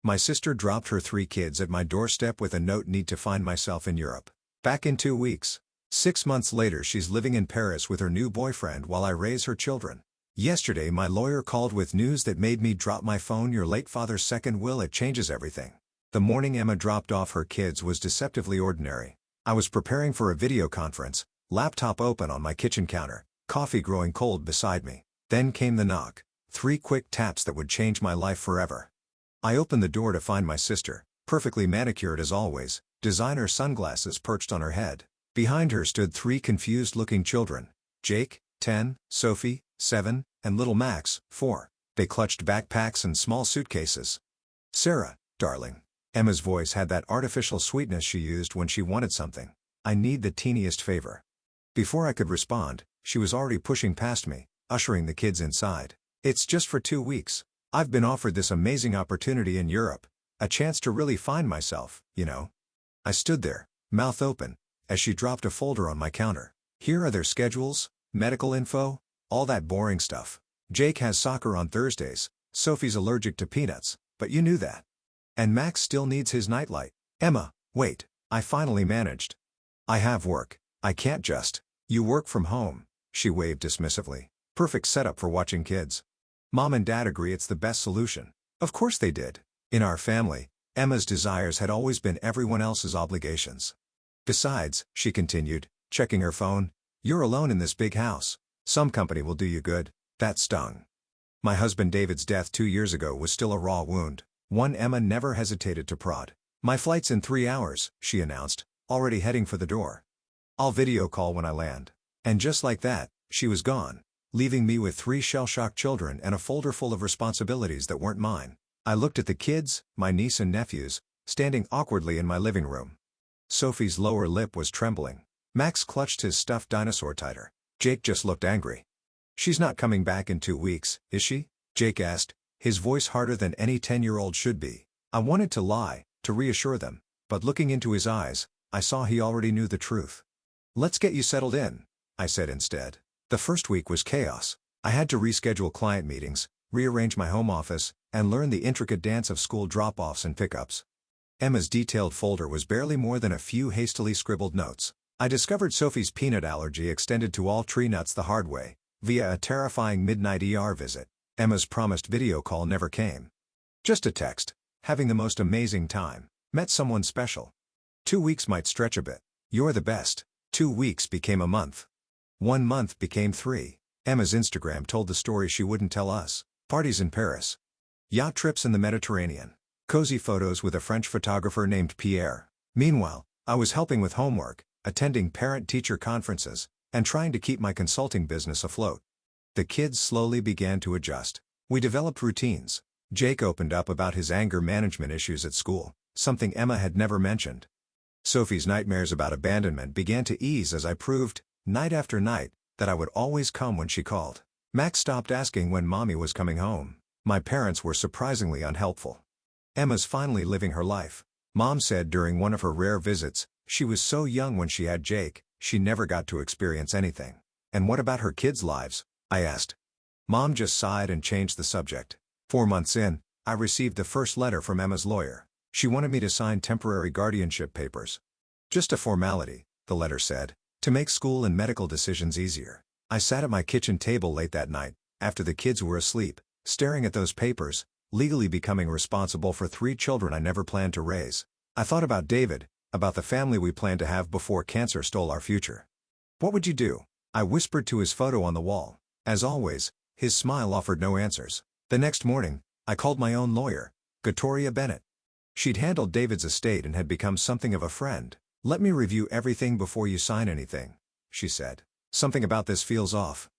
My sister dropped her 3 kids at my doorstep with a note: need to find myself in Europe. Back in 2 weeks. 6 months later she's living in Paris with her new boyfriend while I raise her children. Yesterday my lawyer called with news that made me drop my phone: your late father's second will, it changes everything. The morning Emma dropped off her kids was deceptively ordinary. I was preparing for a video conference, laptop open on my kitchen counter, coffee growing cold beside me. Then came the knock. 3 quick taps that would change my life forever. I opened the door to find my sister, perfectly manicured as always, designer sunglasses perched on her head. Behind her stood 3 confused-looking children: Jake, 10, Sophie, 7, and little Max, 4. They clutched backpacks and small suitcases. "Sarah, darling." Emma's voice had that artificial sweetness she used when she wanted something. "I need the teeniest favor." Before I could respond, she was already pushing past me, ushering the kids inside. "It's just for 2 weeks. I've been offered this amazing opportunity in Europe, a chance to really find myself, you know." I stood there, mouth open, as she dropped a folder on my counter. "Here are their schedules, medical info, all that boring stuff. Jake has soccer on Thursdays, Sophie's allergic to peanuts, but you knew that. And Max still needs his nightlight." "Emma, wait," I finally managed. "I have work. I can't just." "You work from home," she waved dismissively. "Perfect setup for watching kids." "Mom and Dad agree it's the best solution." Of course they did. In our family, Emma's desires had always been everyone else's obligations. "Besides," she continued, checking her phone, "you're alone in this big house. Some company will do you good." That stung. My husband David's death 2 years ago was still a raw wound, one Emma never hesitated to prod. "My flight's in 3 hours, she announced, already heading for the door. "I'll video call when I land." And just like that, she was gone, leaving me with 3 shell-shocked children and a folder full of responsibilities that weren't mine. I looked at the kids, my niece and nephews, standing awkwardly in my living room. Sophie's lower lip was trembling. Max clutched his stuffed dinosaur tighter. Jake just looked angry. "She's not coming back in 2 weeks, is she?" Jake asked, his voice harder than any 10-year-old should be. I wanted to lie, to reassure them, but looking into his eyes, I saw he already knew the truth. "Let's get you settled in," I said instead. The first week was chaos. I had to reschedule client meetings, rearrange my home office, and learn the intricate dance of school drop-offs and pickups. Emma's detailed folder was barely more than a few hastily scribbled notes. I discovered Sophie's peanut allergy extended to all tree nuts the hard way, via a terrifying midnight ER visit. Emma's promised video call never came. Just a text. "Having the most amazing time. Met someone special." 2 weeks might stretch a bit. "You're the best." 2 weeks became a month. 1 month became 3. Emma's Instagram told the story she wouldn't tell us. Parties in Paris. Yacht trips in the Mediterranean. Cozy photos with a French photographer named Pierre. Meanwhile, I was helping with homework, attending parent-teacher conferences, and trying to keep my consulting business afloat. The kids slowly began to adjust. We developed routines. Jake opened up about his anger management issues at school, something Emma had never mentioned. Sophie's nightmares about abandonment began to ease as I proved, night after night, that I would always come when she called. Max stopped asking when Mommy was coming home. My parents were surprisingly unhelpful. Emma's finally living her life. Mom said during one of her rare visits, she was so young when she had Jake, she never got to experience anything. "And what about her kids' lives?" I asked. Mom just sighed and changed the subject. 4 months in, I received the first letter from Emma's lawyer. She wanted me to sign temporary guardianship papers. "Just a formality," the letter said, "to make school and medical decisions easier." I sat at my kitchen table late that night, after the kids were asleep, staring at those papers, legally becoming responsible for 3 children I never planned to raise. I thought about David, about the family we planned to have before cancer stole our future. "What would you do?" I whispered to his photo on the wall. As always, his smile offered no answers. The next morning, I called my own lawyer, Victoria Bennett. She'd handled David's estate and had become something of a friend. "Let me review everything before you sign anything," she said. "Something about this feels off."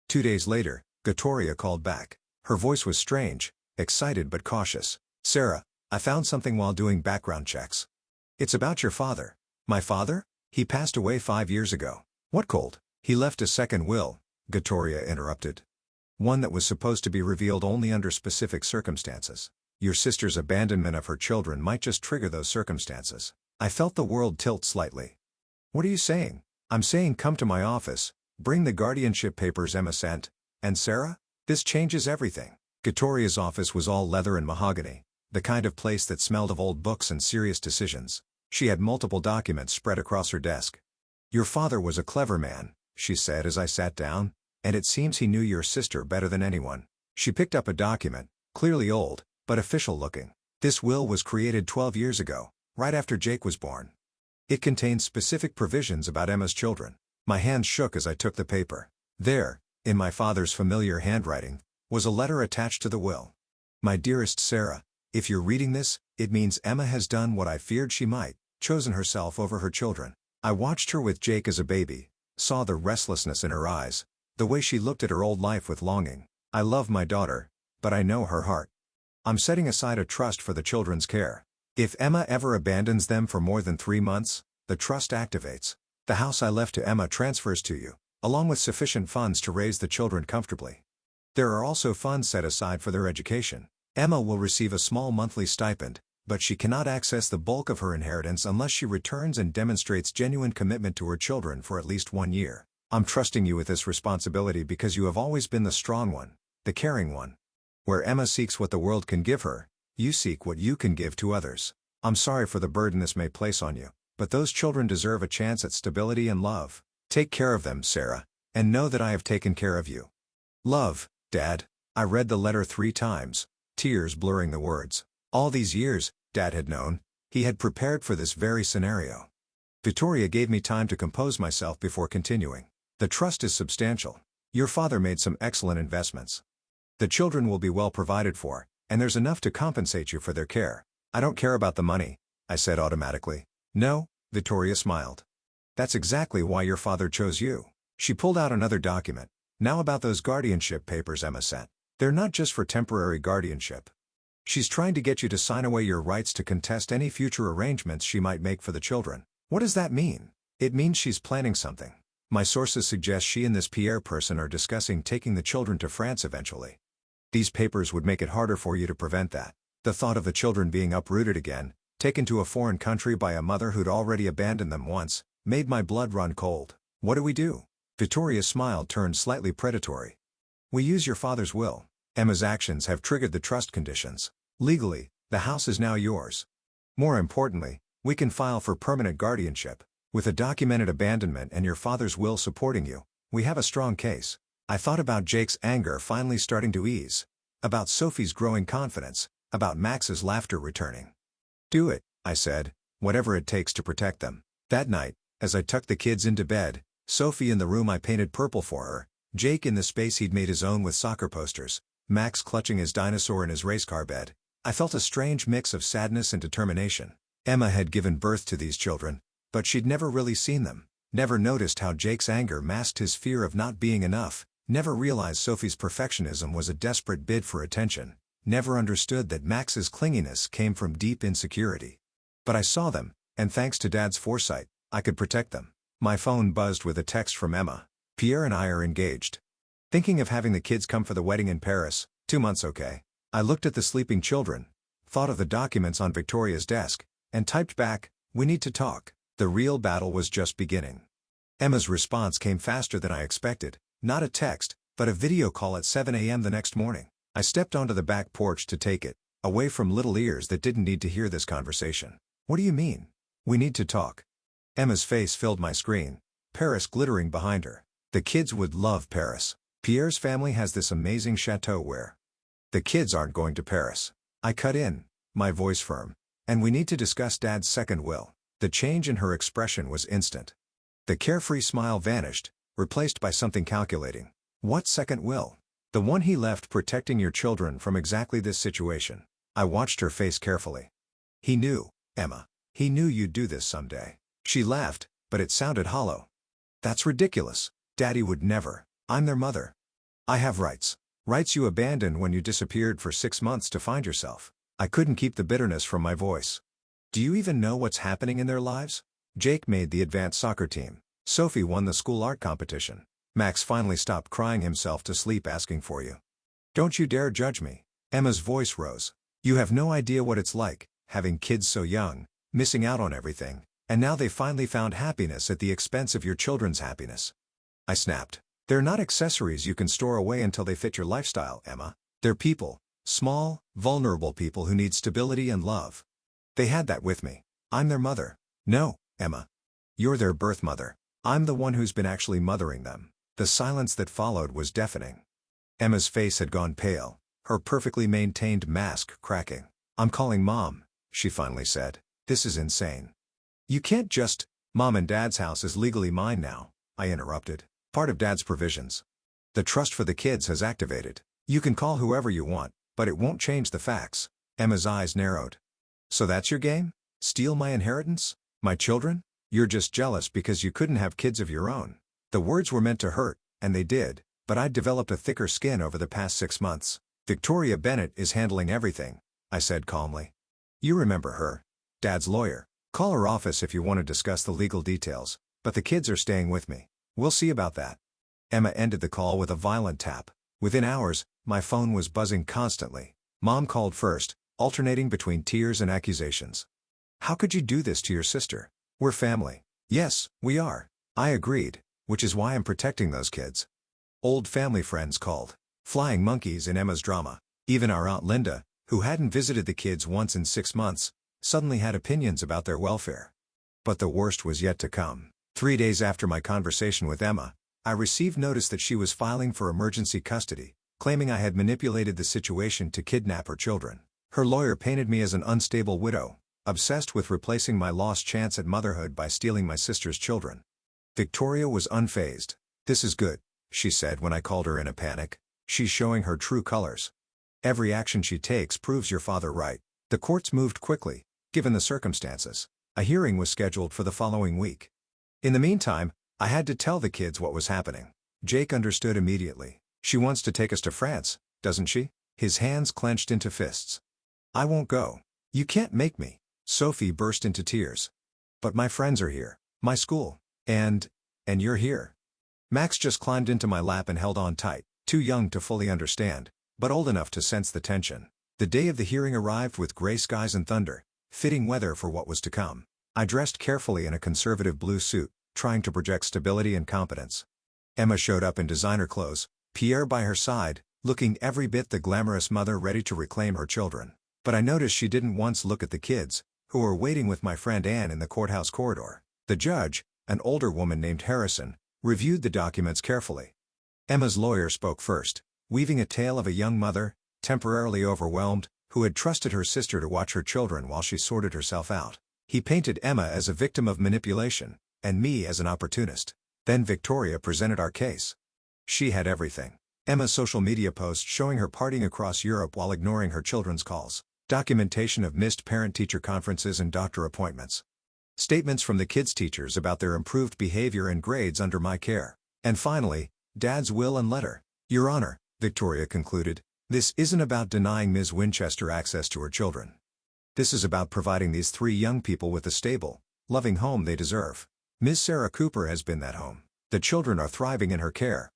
2 days later, Victoria called back. Her voice was strange, excited but cautious. "Sarah, I found something while doing background checks. It's about your father." "My father? He passed away 5 years ago." "What cold?" "He left a second will," Victoria interrupted. "One that was supposed to be revealed only under specific circumstances. Your sister's abandonment of her children might just trigger those circumstances." I felt the world tilt slightly. "What are you saying?" "I'm saying come to my office, bring the guardianship papers Emma sent, and Sarah, this changes everything." Victoria's office was all leather and mahogany, the kind of place that smelled of old books and serious decisions. She had multiple documents spread across her desk. "Your father was a clever man," she said as I sat down, "and it seems he knew your sister better than anyone." She picked up a document, clearly old, but official looking. "This will was created 12 years ago, right after Jake was born. It contains specific provisions about Emma's children." My hands shook as I took the paper. There, in my father's familiar handwriting, was a letter attached to the will. "My dearest Sarah, if you're reading this, it means Emma has done what I feared she might, chosen herself over her children. I watched her with Jake as a baby, saw the restlessness in her eyes, the way she looked at her old life with longing. I love my daughter, but I know her heart. I'm setting aside a trust for the children's care. If Emma ever abandons them for more than 3 months, the trust activates. The house I left to Emma transfers to you, along with sufficient funds to raise the children comfortably. There are also funds set aside for their education. Emma will receive a small monthly stipend, but she cannot access the bulk of her inheritance unless she returns and demonstrates genuine commitment to her children for at least 1 year. I'm trusting you with this responsibility because you have always been the strong one, the caring one. Where Emma seeks what the world can give her, you seek what you can give to others. I'm sorry for the burden this may place on you, but those children deserve a chance at stability and love. Take care of them, Sarah, and know that I have taken care of you. Love, Dad." I read the letter 3 times, tears blurring the words. All these years, Dad had known, he had prepared for this very scenario. Victoria gave me time to compose myself before continuing. "The trust is substantial. Your father made some excellent investments. The children will be well provided for, and there's enough to compensate you for their care." "I don't care about the money," I said automatically. "No?" Victoria smiled. "That's exactly why your father chose you." She pulled out another document. "Now about those guardianship papers Emma sent. They're not just for temporary guardianship. She's trying to get you to sign away your rights to contest any future arrangements she might make for the children." "What does that mean?" "It means she's planning something. My sources suggest she and this Pierre person are discussing taking the children to France eventually. These papers would make it harder for you to prevent that." The thought of the children being uprooted again, taken to a foreign country by a mother who'd already abandoned them once, made my blood run cold. "What do we do?" Victoria's smile turned slightly predatory. "We use your father's will. Emma's actions have triggered the trust conditions. Legally, the house is now yours. More importantly, we can file for permanent guardianship. With a documented abandonment and your father's will supporting you, we have a strong case." I thought about Jake's anger finally starting to ease, about Sophie's growing confidence, about Max's laughter returning. "Do it," I said, "whatever it takes to protect them." That night, as I tucked the kids into bed, Sophie in the room I painted purple for her, Jake in the space he'd made his own with soccer posters, Max clutching his dinosaur in his race car bed, I felt a strange mix of sadness and determination. Emma had given birth to these children, but she'd never really seen them, never noticed how Jake's anger masked his fear of not being enough, never realized Sophie's perfectionism was a desperate bid for attention, never understood that Max's clinginess came from deep insecurity. But I saw them, and thanks to Dad's foresight, I could protect them. My phone buzzed with a text from Emma. "Pierre and I are engaged. Thinking of having the kids come for the wedding in Paris, 2 months okay?" I looked at the sleeping children, thought of the documents on Victoria's desk, and typed back, "We need to talk." The real battle was just beginning. Emma's response came faster than I expected, not a text, but a video call at 7 a.m. the next morning. I stepped onto the back porch to take it, away from little ears that didn't need to hear this conversation. "What do you mean?" "We need to talk." Emma's face filled my screen, Paris glittering behind her. The kids would love Paris. Pierre's family has this amazing chateau where the kids aren't going to Paris. I cut in, my voice firm. "And we need to discuss Dad's second will." The change in her expression was instant. The carefree smile vanished, replaced by something calculating. "What second will?" "The one he left protecting your children from exactly this situation." I watched her face carefully. "He knew, Emma. He knew you'd do this someday." She laughed, but it sounded hollow. "That's ridiculous. Daddy would never. I'm their mother. I have rights. Rights you abandoned when you disappeared for 6 months to find yourself." I couldn't keep the bitterness from my voice. "Do you even know what's happening in their lives? Jake made the advanced soccer team. Sophie won the school art competition. Max finally stopped crying himself to sleep asking for you. Don't you dare judge me." Emma's voice rose. "You have no idea what it's like, having kids so young, missing out on everything, and now they finally found happiness at the expense of your children's happiness." I snapped. "They're not accessories you can store away until they fit your lifestyle, Emma. They're people. Small, vulnerable people who need stability and love. They had that with me. I'm their mother. No, Emma. You're their birth mother. I'm the one who's been actually mothering them. The silence that followed was deafening. Emma's face had gone pale, her perfectly maintained mask cracking. I'm calling Mom, she finally said. This is insane. You can't just— Mom and Dad's house is legally mine now, I interrupted. Part of Dad's provisions. The trust for the kids has activated. You can call whoever you want, but it won't change the facts. Emma's eyes narrowed. So that's your game? Steal my inheritance? My children? You're just jealous because you couldn't have kids of your own. The words were meant to hurt, and they did, but I'd developed a thicker skin over the past 6 months. Victoria Bennett is handling everything, I said calmly. You remember her. Dad's lawyer. Call her office if you want to discuss the legal details, but the kids are staying with me. We'll see about that. Emma ended the call with a violent tap. Within hours, my phone was buzzing constantly. Mom called first, alternating between tears and accusations. How could you do this to your sister? We're family. Yes, we are. I agreed, which is why I'm protecting those kids. Old family friends called. Flying monkeys in Emma's drama. Even our Aunt Linda, who hadn't visited the kids once in 6 months, suddenly had opinions about their welfare. But the worst was yet to come. 3 days after my conversation with Emma, I received notice that she was filing for emergency custody, claiming I had manipulated the situation to kidnap her children. Her lawyer painted me as an unstable widow, obsessed with replacing my lost chance at motherhood by stealing my sister's children. Victoria was unfazed. This is good, she said when I called her in a panic. She's showing her true colors. Every action she takes proves your father right. The courts moved quickly, given the circumstances. A hearing was scheduled for the following week. In the meantime, I had to tell the kids what was happening. Jake understood immediately. She wants to take us to France, doesn't she? His hands clenched into fists. I won't go. You can't make me. Sophie burst into tears. But my friends are here. My school. And you're here. Max just climbed into my lap and held on tight, too young to fully understand, but old enough to sense the tension. The day of the hearing arrived with gray skies and thunder, fitting weather for what was to come. I dressed carefully in a conservative blue suit, trying to project stability and competence. Emma showed up in designer clothes, Pierre by her side, looking every bit the glamorous mother ready to reclaim her children. But I noticed she didn't once look at the kids, who were waiting with my friend Anne in the courthouse corridor. The judge, an older woman named Harrison, reviewed the documents carefully. Emma's lawyer spoke first, weaving a tale of a young mother, temporarily overwhelmed, who had trusted her sister to watch her children while she sorted herself out. He painted Emma as a victim of manipulation, and me as an opportunist. Then Victoria presented our case. She had everything. Emma's social media posts showing her partying across Europe while ignoring her children's calls. Documentation of missed parent-teacher conferences and doctor appointments. Statements from the kids' teachers about their improved behavior and grades under my care. And finally, Dad's will and letter. Your Honor, Victoria concluded, this isn't about denying Ms. Winchester access to her children. This is about providing these 3 young people with the stable, loving home they deserve. Ms. Sarah Cooper has been that home. The children are thriving in her care.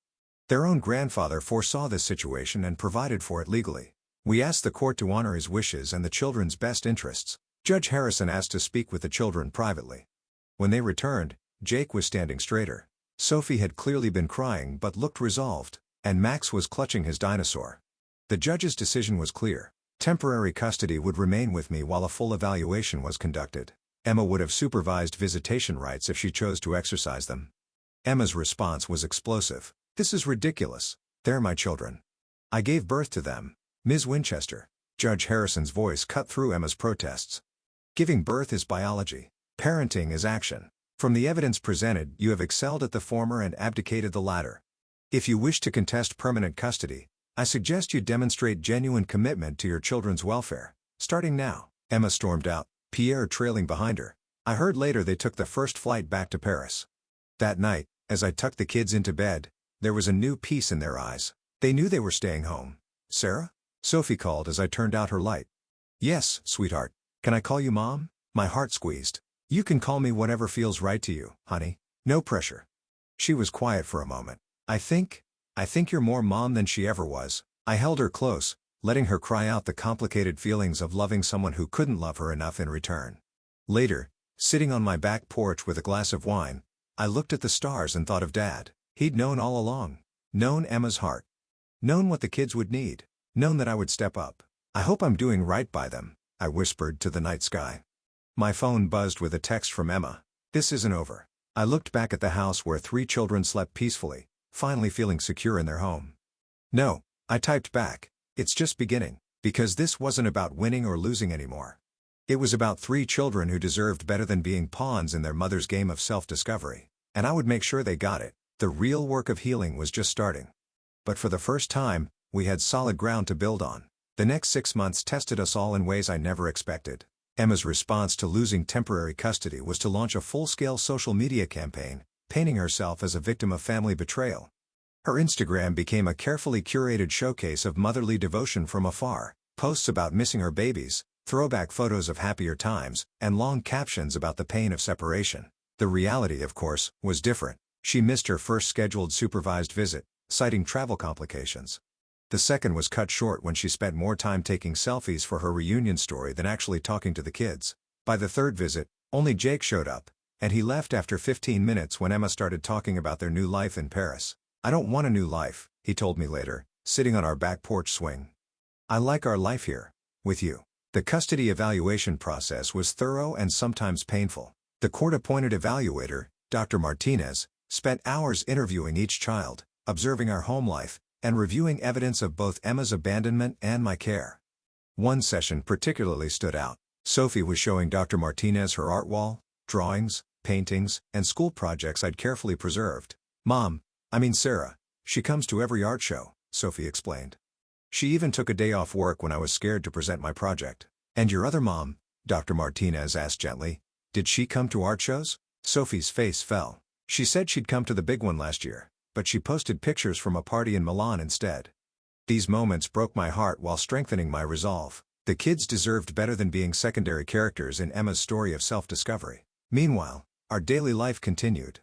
Their own grandfather foresaw this situation and provided for it legally. We asked the court to honor his wishes and the children's best interests. Judge Harrison asked to speak with the children privately. When they returned, Jake was standing straighter. Sophie had clearly been crying but looked resolved, and Max was clutching his dinosaur. The judge's decision was clear. Temporary custody would remain with me while a full evaluation was conducted. Emma would have supervised visitation rights if she chose to exercise them. Emma's response was explosive. This is ridiculous. They're my children. I gave birth to them. Ms. Winchester. Judge Harrison's voice cut through Emma's protests. Giving birth is biology. Parenting is action. From the evidence presented, you have excelled at the former and abdicated the latter. If you wish to contest permanent custody, I suggest you demonstrate genuine commitment to your children's welfare. Starting now. Emma stormed out, Pierre trailing behind her. I heard later they took the first flight back to Paris. That night, as I tucked the kids into bed, there was a new peace in their eyes. They knew they were staying home. Sarah? Sophie called as I turned out her light. Yes, sweetheart. Can I call you Mom? My heart squeezed. You can call me whatever feels right to you, honey. No pressure. She was quiet for a moment. I think you're more Mom than she ever was. I held her close, letting her cry out the complicated feelings of loving someone who couldn't love her enough in return. Later, sitting on my back porch with a glass of wine, I looked at the stars and thought of Dad. He'd known all along. Known Emma's heart. Known what the kids would need. known that I would step up. I hope I'm doing right by them, I whispered to the night sky. My phone buzzed with a text from Emma. This isn't over. I looked back at the house where 3 children slept peacefully, finally feeling secure in their home. No, I typed back. It's just beginning, because this wasn't about winning or losing anymore. It was about 3 children who deserved better than being pawns in their mother's game of self-discovery, and I would make sure they got it. The real work of healing was just starting. But for the first time, we had solid ground to build on. The next 6 months tested us all in ways I never expected. Emma's response to losing temporary custody was to launch a full-scale social media campaign, painting herself as a victim of family betrayal. Her Instagram became a carefully curated showcase of motherly devotion from afar, posts about missing her babies, throwback photos of happier times, and long captions about the pain of separation. The reality, of course, was different. She missed her first scheduled supervised visit, citing travel complications. The second was cut short when she spent more time taking selfies for her reunion story than actually talking to the kids. By the third visit, only Jake showed up, and he left after 15 minutes when Emma started talking about their new life in Paris. I don't want a new life, he told me later, sitting on our back porch swing. I like our life here, with you. The custody evaluation process was thorough and sometimes painful. The court-appointed evaluator, Dr. Martinez, spent hours interviewing each child, observing our home life, and reviewing evidence of both Emma's abandonment and my care. One session particularly stood out. Sophie was showing Dr. Martinez her art wall, drawings, paintings, and school projects I'd carefully preserved. Sarah, she comes to every art show, Sophie explained. She even took a day off work when I was scared to present my project. And your other mom, Dr. Martinez asked gently, did she come to art shows? Sophie's face fell. She said she'd come to the big one last year, but she posted pictures from a party in Milan instead. These moments broke my heart while strengthening my resolve. The kids deserved better than being secondary characters in Emma's story of self-discovery. Meanwhile, our daily life continued.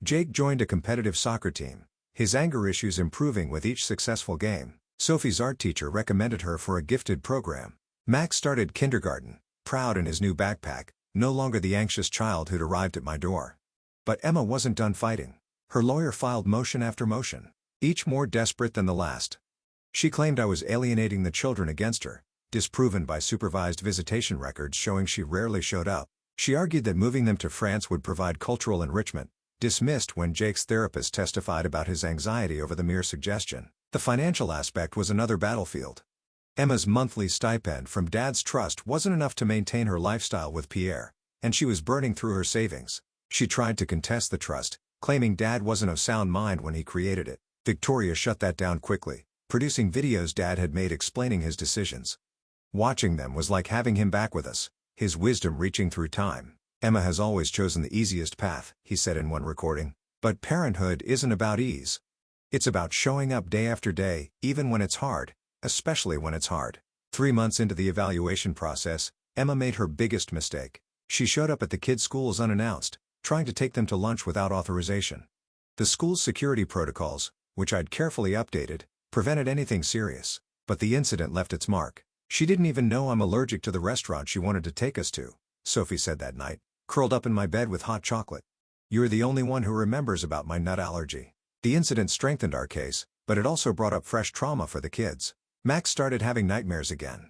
Jake joined a competitive soccer team, his anger issues improving with each successful game. Sophie's art teacher recommended her for a gifted program. Max started kindergarten, proud in his new backpack, no longer the anxious child who'd arrived at my door. But Emma wasn't done fighting. Her lawyer filed motion after motion, each more desperate than the last. She claimed I was alienating the children against her, disproven by supervised visitation records showing she rarely showed up. She argued that moving them to France would provide cultural enrichment, dismissed when Jake's therapist testified about his anxiety over the mere suggestion. The financial aspect was another battlefield. Emma's monthly stipend from Dad's trust wasn't enough to maintain her lifestyle with Pierre, and she was burning through her savings. She tried to contest the trust, claiming Dad wasn't of sound mind when he created it. Victoria shut that down quickly, producing videos Dad had made explaining his decisions. Watching them was like having him back with us, his wisdom reaching through time. Emma has always chosen the easiest path, he said in one recording. But parenthood isn't about ease. It's about showing up day after day, even when it's hard, especially when it's hard. 3 months into the evaluation process, Emma made her biggest mistake. She showed up at the kids' schools unannounced, trying to take them to lunch without authorization. The school's security protocols, which I'd carefully updated, prevented anything serious, but the incident left its mark. She didn't even know I'm allergic to the restaurant she wanted to take us to, Sophie said that night, curled up in my bed with hot chocolate. You're the only one who remembers about my nut allergy. The incident strengthened our case, but it also brought up fresh trauma for the kids. Max started having nightmares again.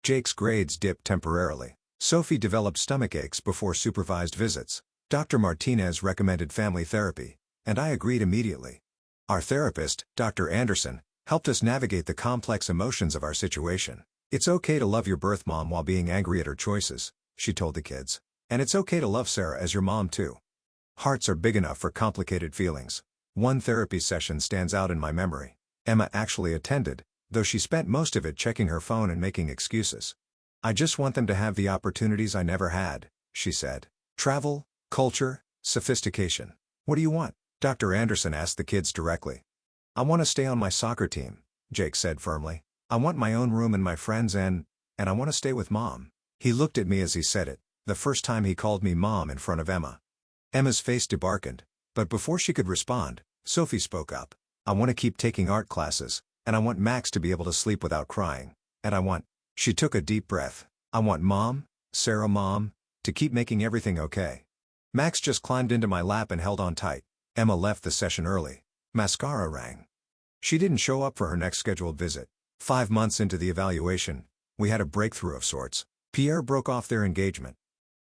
Jake's grades dipped temporarily. Sophie developed stomach aches before supervised visits. Dr. Martinez recommended family therapy, and I agreed immediately. Our therapist, Dr. Anderson, helped us navigate the complex emotions of our situation. It's okay to love your birth mom while being angry at her choices, she told the kids. And it's okay to love Sarah as your mom too. Hearts are big enough for complicated feelings. One therapy session stands out in my memory. Emma actually attended, though she spent most of it checking her phone and making excuses. I just want them to have the opportunities I never had, she said. Travel, culture, sophistication. What do you want? Dr. Anderson asked the kids directly. I want to stay on my soccer team, Jake said firmly. I want my own room and my friends and I want to stay with Mom. He looked at me as he said it, the first time he called me Mom in front of Emma. Emma's face debarkened, but before she could respond, Sophie spoke up. I want to keep taking art classes, and I want Max to be able to sleep without crying, and I want... She took a deep breath. I want Mom, Sarah Mom, to keep making everything okay. Max just climbed into my lap and held on tight. Emma left the session early. Mascara rang. She didn't show up for her next scheduled visit. 5 months into the evaluation, we had a breakthrough of sorts. Pierre broke off their engagement.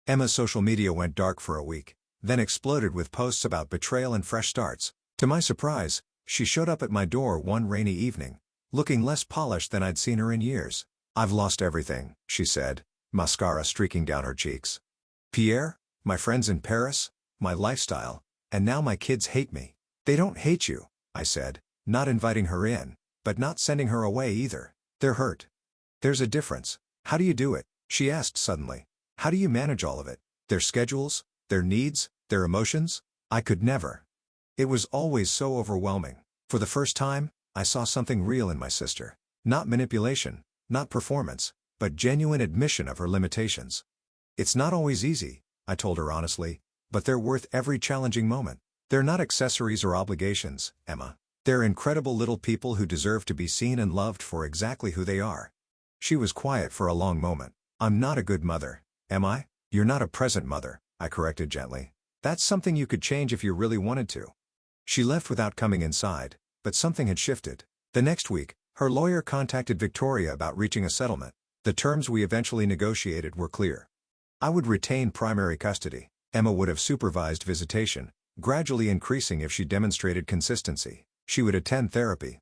Emma's social media went dark for a week, then exploded with posts about betrayal and fresh starts. To my surprise, she showed up at my door one rainy evening, looking less polished than I'd seen her in years. "I've lost everything," she said, mascara streaking down her cheeks. "Pierre, my friends in Paris, my lifestyle, and now my kids hate me." "They don't hate you," I said, not inviting her in, but not sending her away either. "They're hurt." "There's a difference. How do you do it?" she asked suddenly. "How do you manage all of it? Their schedules, their needs, their emotions? I could never." It was always so overwhelming. For the first time, I saw something real in my sister. Not manipulation, not performance, but genuine admission of her limitations. "It's not always easy," I told her honestly, "but they're worth every challenging moment. They're not accessories or obligations, Emma. They're incredible little people who deserve to be seen and loved for exactly who they are." She was quiet for a long moment. "I'm not a good mother, am I?" "You're not a present mother," I corrected gently. "That's something you could change if you really wanted to." She left without coming inside, but something had shifted. The next week, her lawyer contacted Victoria about reaching a settlement. The terms we eventually negotiated were clear. I would retain primary custody. Emma would have supervised visitation, gradually increasing if she demonstrated consistency. She would attend therapy,